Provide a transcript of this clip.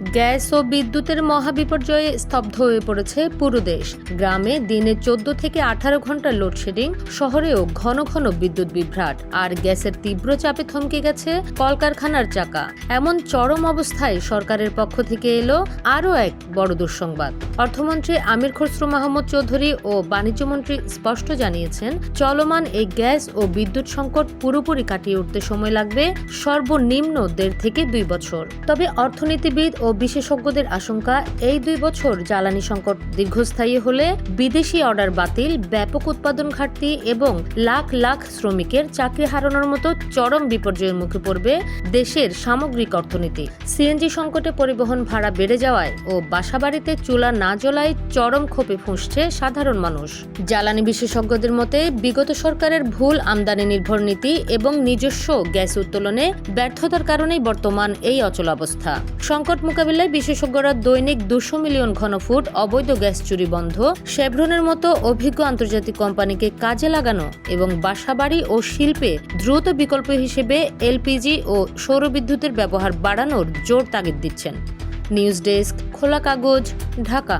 Gas ও বিদ্যুতের মহাবিপর্যয়ে স্তব্ধ হয়ে পড়েছে পুরো দেশ। গ্রামে দিনে 14 থেকে 18 ঘন্টা লোডশেডিং, শহরেও ঘন ঘন বিদ্যুৎ বিভ্রাট আর গ্যাসের তীব্র চাপে থমকে গেছে কলকারখানার চাকা। এমন চরম অবস্থায় সরকারের পক্ষ থেকে এলো আরও এক বড় দুঃসংবাদ। অর্থমন্ত্রী আমির খসরু মাহমুদ চৌধুরী ও বাণিজ্যমন্ত্রী স্পষ্ট জানিয়েছেন, চলমান এই গ্যাস ও বিদ্যুৎ সংকট পুরোপুরি কাটিয়ে উঠতে সময় লাগবে সর্বনিম্ন 1.5 থেকে 2 বছর। তবে অর্থনীতিবিদ ও বিশেষজ্ঞদের আশঙ্কা, এই 2 বছর জ্বালানি সংকট দীর্ঘস্থায়ী হলে বিদেশি অর্ডার বাতিল, ব্যাপক উৎপাদন ঘাটতি এবং লাখ লাখ শ্রমিকের চাকরি হারানোর মতো চরম বিপর্যয়ের মুখে পড়বে দেশের সামগ্রিক অর্থনীতি। সিএনজি সংকটে পরিবহন ভাড়া বেড়ে যাওয়ায় ও বাসাবাড়িতে চুলা না জ্বলায় চরম ক্ষোভে ফুঁসছে সাধারণ মানুষ। জ্বালানি বিশেষজ্ঞদের মতে, বিগত সরকারের ভুল আমদানি নির্ভর নীতি এবং নিজস্ব গ্যাস উত্তোলনে ব্যর্থতার কারণেই বর্তমান এই অচলাবস্থা। সংকট মোকাবিলায় বিশেষজ্ঞরা দৈনিক 200 মিলিয়ন ঘনফুট অবৈধ গ্যাস চুরি বন্ধ, শেভরনের মতো অভিজ্ঞ আন্তর্জাতিক কোম্পানিকে কাজে লাগানো এবং বাসাবাড়ি ও শিল্পে দ্রুত বিকল্প হিসেবে এলপিজি ও সৌরবিদ্যুতের ব্যবহার বাড়ানোর জোর তাগিদ দিচ্ছেন। নিউজ ডেস্ক, খোলা কাগজ, ঢাকা।